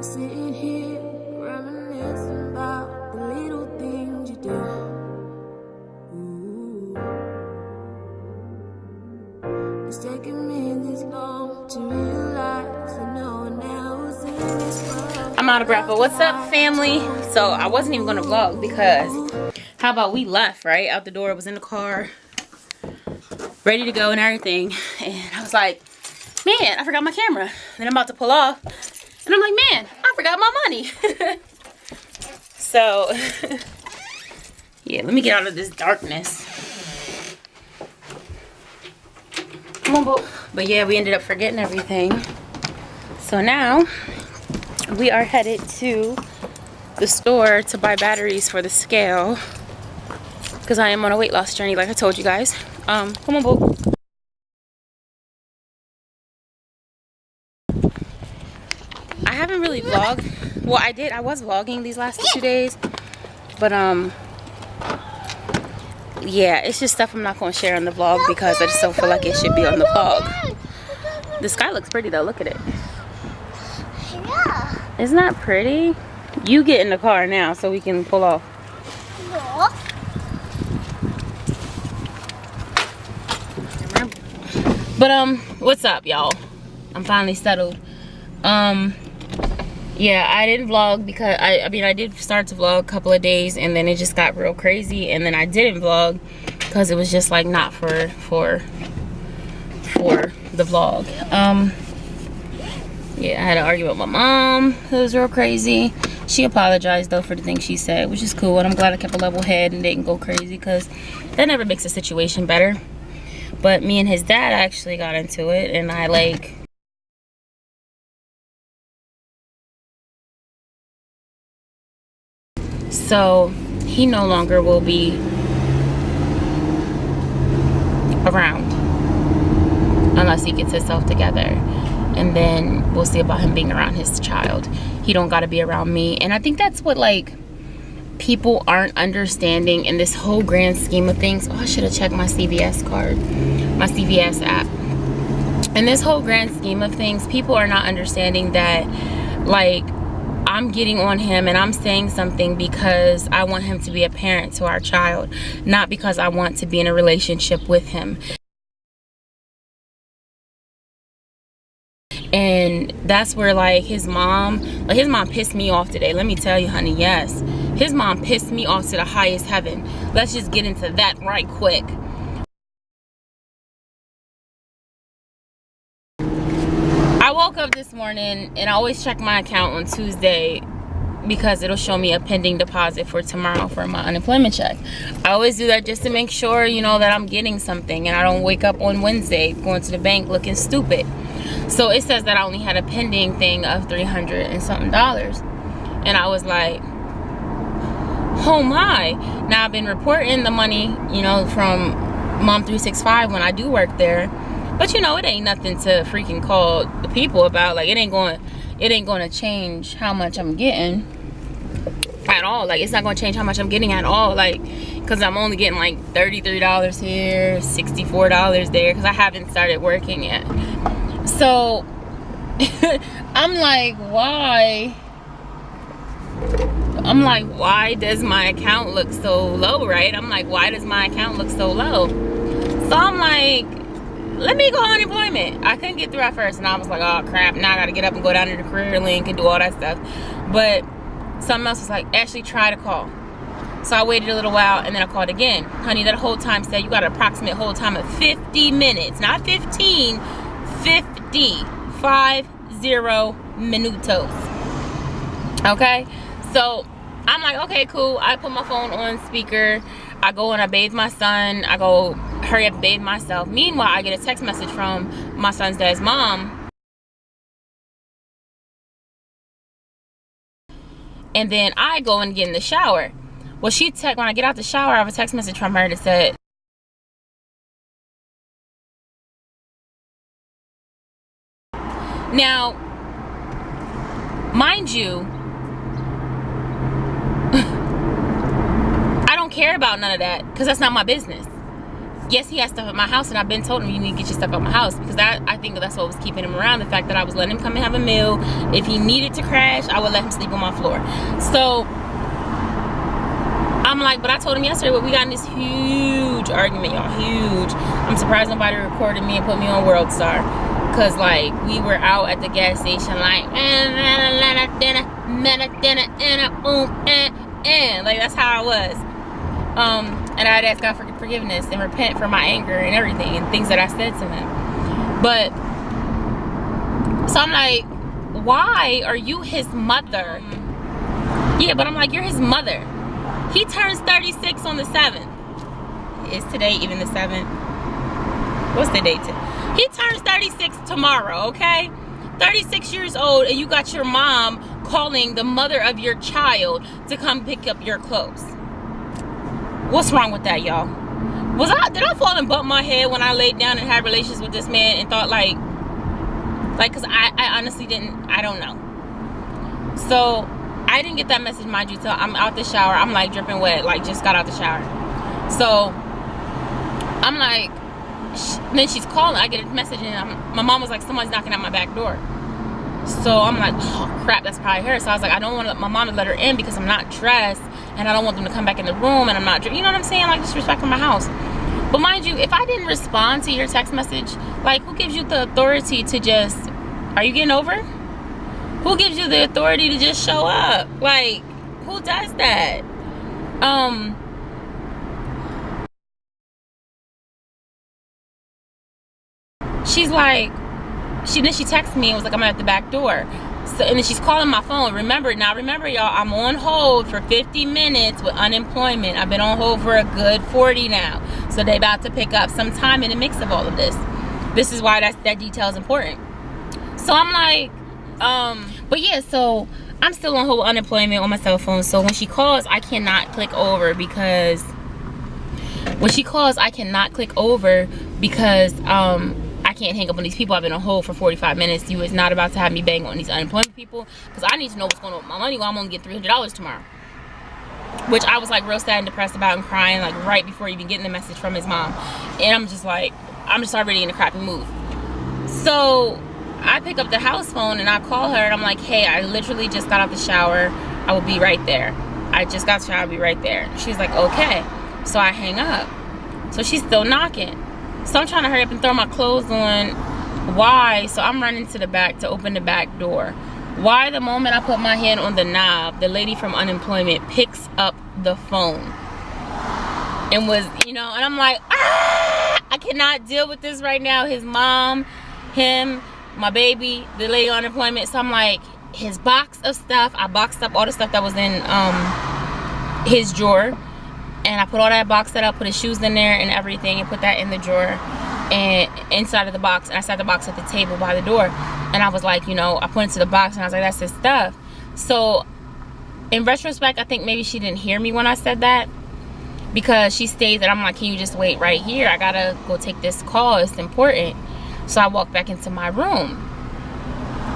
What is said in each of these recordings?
Sitting here reminiscing about the little things you do. Ooh. It's taken me this long to realize that no one else in this world. I'm out of breath, but what's up, family? So I wasn't even gonna vlog because how about we left right out the door, was in the car ready to go and everything, and I was like, man, I forgot my camera. Then I'm about to pull off and I'm like, man, I forgot my money. So yeah, let me get out of this darkness. Come on, Bo. But yeah, we ended up forgetting everything. So now we are headed to the store to buy batteries for the scale because I am on a weight loss journey, like I told you guys. Come on, Bo. I haven't really vlogged. Well, I was vlogging these last 2 days, but yeah, it's just stuff I'm not going to share on the vlog because I just don't feel like it should be on the vlog. The sky looks pretty though, look at it. Yeah. Isn't that pretty? You get in the car now so we can pull off. No. But what's up, y'all? I'm finally settled. Yeah, I didn't vlog because I mean I did start to vlog a couple of days and then it just got real crazy, and then I didn't vlog because it was just like not for the vlog. Yeah, I had an argument with my mom. It was real crazy. She apologized though for the things she said, which is cool, and I'm glad I kept a level head and didn't go crazy because that never makes the situation better. But me and his dad actually got into it, and I like so he no longer will be around unless he gets himself together, and then we'll see about him being around his child. He don't got to be around me, and I think that's what like people aren't understanding in this whole grand scheme of things. Oh, I should have checked my CVS card, my CVS app. In this whole grand scheme of things, people are not understanding that like I'm getting on him and I'm saying something because I want him to be a parent to our child, not because I want to be in a relationship with him. And that's where like his mom pissed me off today. Let me tell you, honey, yes, his mom pissed me off to the highest heaven. Let's just get into that right quick. I woke up this morning and I always check my account on Tuesday because it'll show me a pending deposit for tomorrow for my unemployment check. I always do that just to make sure, you know, that I'm getting something and I don't wake up on Wednesday going to the bank looking stupid. So it says that I only had a pending thing of $300 and something. And I was like, oh my. Now I've been reporting the money, you know, from Mom 365 when I do work there. But you know, it ain't nothing to freaking call the people about. Like it ain't going to change how much I'm getting at all. Like it's not going to change how much I'm getting at all. Like, because I'm only getting like $33 here, $64 there, because I haven't started working yet. So I'm like, why? I'm like, why does my account look so low, right? I'm like, why does my account look so low? So I'm like, let me go unemployment. I couldn't get through at first, and I was like, oh crap, now I gotta get up and go down to the career link and do all that stuff. But something else was like, actually try to call. So I waited a little while and then I called again. Honey, that whole time said you got an approximate hold time of 50 minutes, not 15, 50 minutos. Okay, so I'm like, okay, cool. I put my phone on speaker. I go and I bathe my son. I go hurry up and bathe myself. Meanwhile, I get a text message from my son's dad's mom. And then I go and get in the shower. Well, when I get out the shower, I have a text message from her that said, now, mind you, I don't care about none of that because that's not my business. yes, he has stuff at my house, and I've been told him, you need to get your stuff out my house, because I think that's what was keeping him around. The fact that I was letting him come and have a meal. If he needed to crash, I would let him sleep on my floor. So I'm like, but I told him yesterday, but we got in this huge argument, y'all, huge. I'm surprised nobody recorded me and put me on World Star, because like we were out at the gas station like like that's how I was. And I'd ask God for forgiveness and repent for my anger and everything and things that I said to him. But so I'm like, why are you his mother? Yeah, but I'm like, you're his mother. He turns 36 on the 7th. Is today even the 7th? What's the date? He turns 36 tomorrow, okay? 36 years old, and you got your mom calling the mother of your child to come pick up your clothes. What's wrong with that, y'all? Did I fall and bump my head when I laid down and had relations with this man and thought like, cause I honestly didn't, I don't know. So I didn't get that message, mind you, till I'm out the shower. I'm like dripping wet, like just got out the shower. So I'm like, then she's calling. I get a message, and my mom was like, someone's knocking at my back door. So I'm like, oh crap, that's probably her. So I was like, I don't want my mom to let her in because I'm not dressed, and I don't want them to come back in the room, and I'm not, you know what I'm saying? Like, disrespect from my house. But mind you, if I didn't respond to your text message, like, who gives you the authority to just, are you getting over? Who gives you the authority to just show up? Like, who does that? She's like, she texted me and was like, I'm at the back door. So, and then she's calling my phone. Remember y'all, I'm on hold for 50 minutes with unemployment. I've been on hold for a good 40 now. So they about to pick up some time in the mix of all of this. This is why that detail is important. So I'm like, but yeah, so I'm still on hold with unemployment on my cell phone. So when she calls, I cannot click over because I can't hang up on these people. I've been on hold for 45 minutes. You is not about to have me bang on these unemployment people, because I need to know what's going on with my money. Well, I'm gonna get $300 tomorrow, which I was like real sad and depressed about and crying like right before even getting the message from his mom. And I'm just already in a crappy mood. So I pick up the house phone and I call her and I'm like, hey, I literally just got out the shower. I will be right there. I just got the shower. I'll be right there. She's like, okay. So I hang up. So she's still knocking. So I'm trying to hurry up and throw my clothes on. Why? So I'm running to the back to open the back door. Why? The moment I put my hand on the knob, the lady from unemployment picks up the phone and was, you know, and I'm like, ah, I cannot deal with this right now. His mom, him, my baby, the lady on unemployment. So I'm like, his box of stuff, I boxed up all the stuff that was in his drawer, and I put all that box set up, put his shoes in there and everything, and put that in the drawer and inside of the box. And I set the box at the table by the door, and I was like, you know, I put it into the box and I was like, that's his stuff. So in retrospect, I think maybe she didn't hear me when I said that, because she stayed there. I'm like, can you just wait right here? I gotta go take this call, it's important. So I walked back into my room.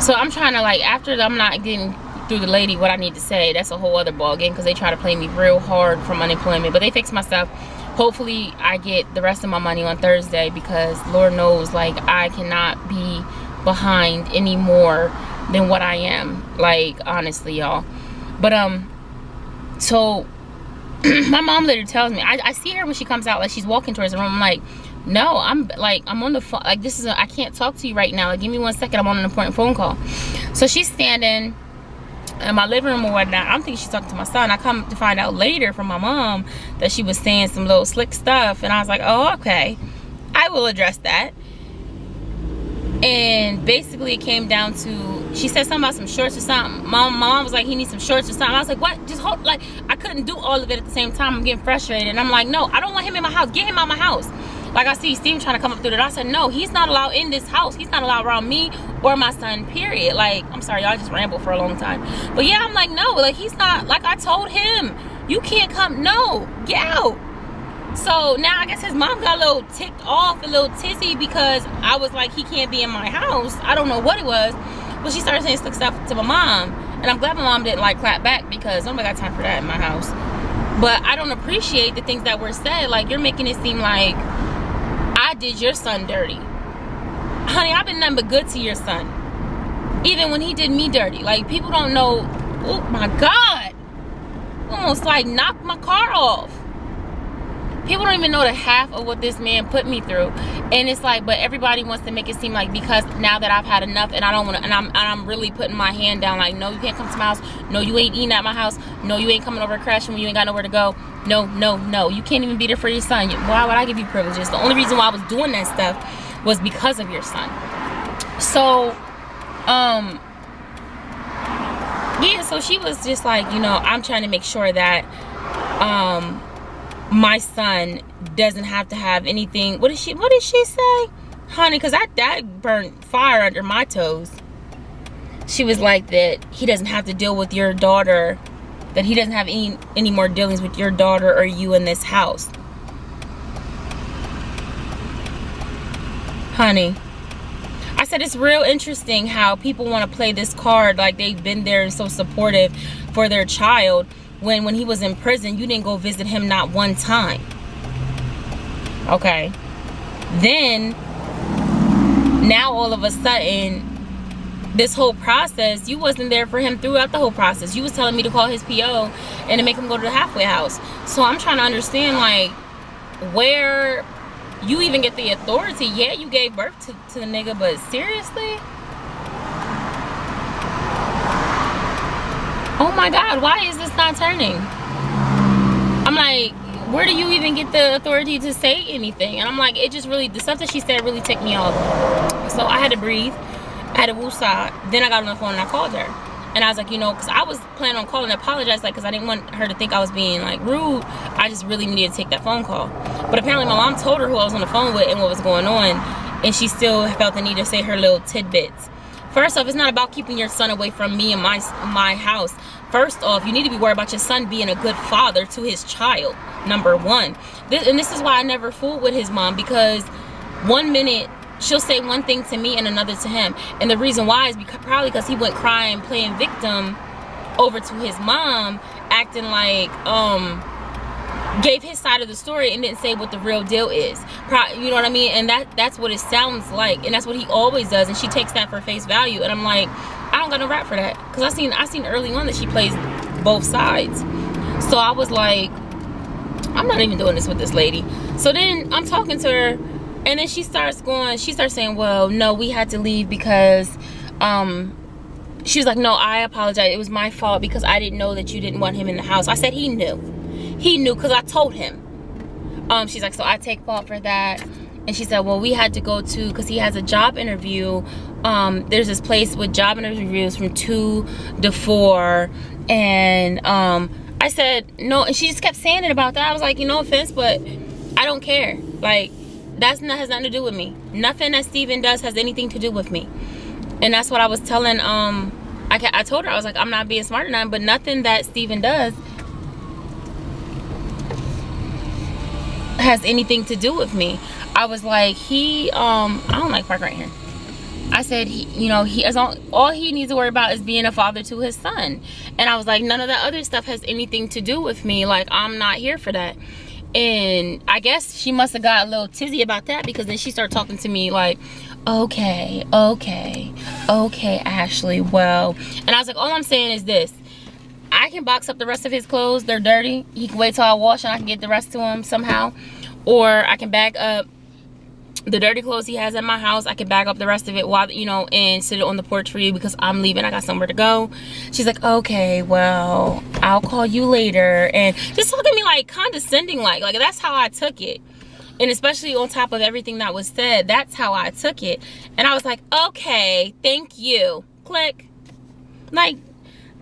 So I'm trying to, like, after I'm not getting through the lady what I need to say, that's a whole other ball game, because they try to play me real hard from unemployment. But they fixed my stuff. Hopefully I get the rest of my money on Thursday, because Lord knows, like, I cannot be behind any more than what I am, like, honestly, y'all. But so my mom literally tells me, I see her when she comes out, like, she's walking towards the room. I'm like, no, I'm on the phone, like, this is I can't talk to you right now, like, give me 1 second, I'm on an important phone call. So she's standing in my living room or whatnot. I'm thinking she's talking to my son. I come to find out later from my mom that she was saying some little slick stuff, and I was like, oh, okay, I will address that. And basically it came down to, she said something about some shorts or something. My mom was like, he needs some shorts or something. I was like, what? Just hold, like, I couldn't do all of it at the same time. I'm getting frustrated, and I'm like, no, I don't want him in my house. Get him out of my house. Like, I see Steven trying to come up through the door. I said, no, he's not allowed in this house. He's not allowed around me or my son, period. Like, I'm sorry, y'all, just rambled for a long time. But yeah, I'm like, no, like, he's not, like, I told him, you can't come, no, get out. So now I guess his mom got a little ticked off, a little tizzy, because I was like, he can't be in my house. I don't know what it was. But she started saying slick stuff to my mom. And I'm glad my mom didn't, like, clap back, because nobody got time for that in my house. But I don't appreciate the things that were said. Like, you're making it seem like I did your son dirty. Honey, I've been nothing but good to your son. Even when he did me dirty. Like, people don't know. Oh my God. Almost like knocked my car off. People don't even know the half of what this man put me through. And it's like, but everybody wants to make it seem like because now that I've had enough and I don't want to, and I'm really putting my hand down, like, no, you can't come to my house. No, you ain't eating at my house. No, you ain't coming over crashing when you ain't got nowhere to go. No, no, no. You can't even be there for your son. Why would I give you privileges? The only reason why I was doing that stuff was because of your son. So, yeah, so she was just like, you know, I'm trying to make sure that, my son doesn't have to have anything. What did she say, honey? Because that burned fire under my toes. She was like that he doesn't have to deal with your daughter, that he doesn't have any more dealings with your daughter or you in this house. Honey, I said it's real interesting how people want to play this card like they've been there and so supportive for their child. When he was in prison, you didn't go visit him not one time. Okay. Then, now all of a sudden, this whole process, you wasn't there for him throughout the whole process. You was telling me to call his PO and to make him go to the halfway house. So I'm trying to understand, like, where you even get the authority. Yeah, you gave birth to the nigga, but seriously? Oh my God, why is this not turning? I'm like, where do you even get the authority to say anything? And I'm like, it just really, the stuff that she said really ticked me off. So I had to breathe. I had to woosah. Then I got on the phone and I called her. And I was like, you know, because I was planning on calling and apologize, like, because I didn't want her to think I was being, like, rude. I just really needed to take that phone call. But apparently my mom told her who I was on the phone with and what was going on. And she still felt the need to say her little tidbits. First off, it's not about keeping your son away from me and my house. First off, you need to be worried about your son being a good father to his child, number one. This is why I never fooled with his mom, because one minute she'll say one thing to me and another to him. And the reason why is probably because he went crying, playing victim over to his mom, acting like, gave his side of the story and didn't say what the real deal is. You know what I mean? And that's what it sounds like, and that's what he always does. And she takes that for face value. And I'm like, I don't got no rap for that, because I seen early on that she plays both sides. So I was like, I'm not even doing this with this lady. So then I'm talking to her, and then she starts saying, well, no, we had to leave because she was like, no, I apologize, it was my fault because I didn't know that you didn't want him in the house. I said he knew because I told him. She's like, so I take fault for that. And she said, well, we had to go to, because he has a job interview. There's this place with job interviews from 2 to 4. And I said, no. And she just kept saying it about that. I was like, no offense, but I don't care. Like, has nothing to do with me. Nothing that Steven does has anything to do with me. And that's what I was telling, I told her, I was like, I'm not being smart enough, but nothing that Steven does has anything to do with me. I was like, I don't like park right here. I said, all he needs to worry about is being a father to his son. And I was like, none of that other stuff has anything to do with me. Like, I'm not here for that. And I guess she must have got a little tizzy about that, because then she started talking to me like, okay, Ashley, well. And I was like, all I'm saying is this. I can box up the rest of his clothes. They're dirty. He can wait till I wash and I can get the rest to him somehow. Or I can bag up the dirty clothes he has at my house. I can bag up the rest of it while, and sit it on the porch for you because I'm leaving. I got somewhere to go. She's like, okay, well, I'll call you later. And just talking to me like condescending, like that's how I took it. And especially on top of everything that was said, that's how I took it. And I was like, okay, thank you. Click. Like,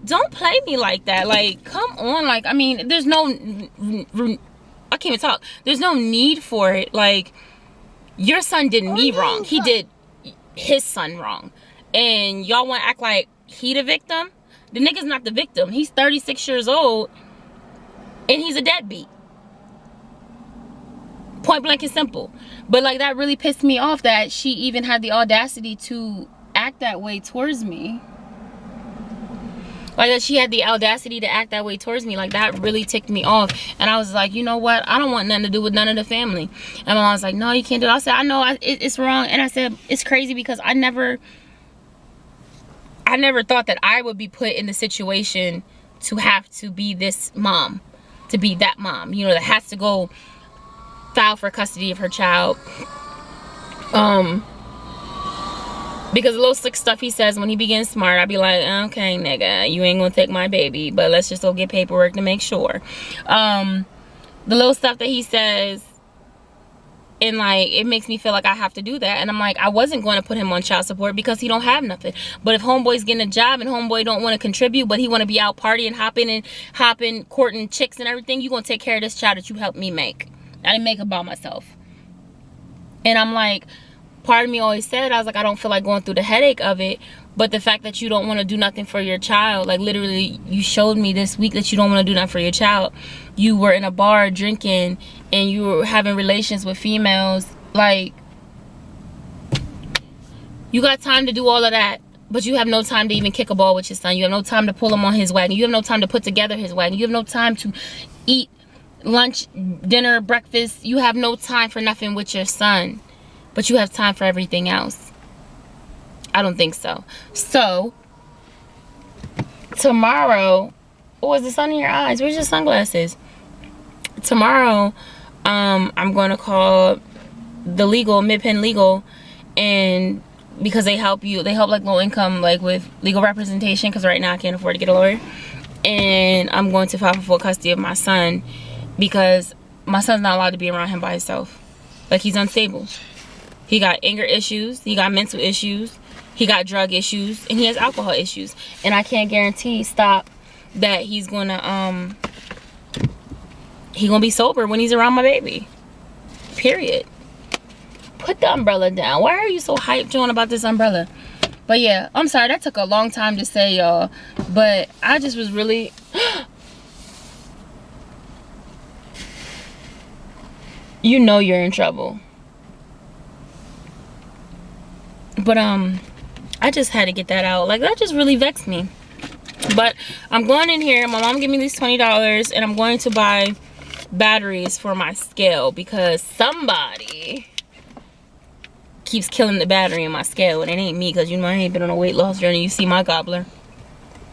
don't play me like that. Like, come on. Like, I mean, there's no, I can't even talk. There's no need for it. Like, your son did me wrong. He did his son wrong. And y'all want to act like he the victim? The nigga's not the victim. He's 36 years old and he's a deadbeat. Point blank and simple. But like, that really pissed me off that she even had the audacity to act that way towards me. Like, that she had the audacity to act that way towards me. Like, that really ticked me off. And I was like, you know what? I don't want nothing to do with none of the family. And my mom was like, no, you can't do it. I said, I know it's wrong. And I said, it's crazy because I never thought that I would be put in the situation to have to be this mom, to be that mom, you know, that has to go file for custody of her child. Because the little slick stuff he says when he begins smart, I'd be like, okay, nigga, you ain't gonna take my baby, but let's just go get paperwork to make sure. The little stuff that he says, and like, it makes me feel like I have to do that. And I'm like, I wasn't going to put him on child support because he don't have nothing. But if homeboy's getting a job and homeboy don't want to contribute, but he want to be out partying, hopping, courting chicks and everything, you gonna take care of this child that you helped me make. I didn't make it by myself. And I'm like, part of me always said, I was like, I don't feel like going through the headache of it. But the fact that you don't want to do nothing for your child, like literally you showed me this week that you don't want to do nothing for your child. You were in a bar drinking and you were having relations with females. Like, you got time to do all of that, but you have no time to even kick a ball with your son. You have no time to pull him on his wagon. You have no time to put together his wagon. You have no time to eat lunch, dinner, breakfast. You have no time for nothing with your son. But you have time for everything else. I don't think so. So, tomorrow, oh, is the sun in your eyes? Where's your sunglasses? Tomorrow, I'm going to call the legal, Mid-Penn Legal, and because they help like low income, like with legal representation, because right now I can't afford to get a lawyer. And I'm going to file for full custody of my son because my son's not allowed to be around him by himself. Like, he's unstable. He got anger issues, he got mental issues, he got drug issues, and he has alcohol issues. And I can't guarantee that he's gonna be sober when he's around my baby. Period. Put the umbrella down. Why are you so hyped, Joan, about this umbrella? But yeah, I'm sorry, that took a long time to say, y'all. But I just was really you know you're in trouble. But I just had to get that out. Like, that just really vexed me. But I'm going in here. My mom gave me these $20, and I'm going to buy batteries for my scale because somebody keeps killing the battery in my scale, and it ain't me, because you know I ain't been on a weight loss journey. You see my gobbler.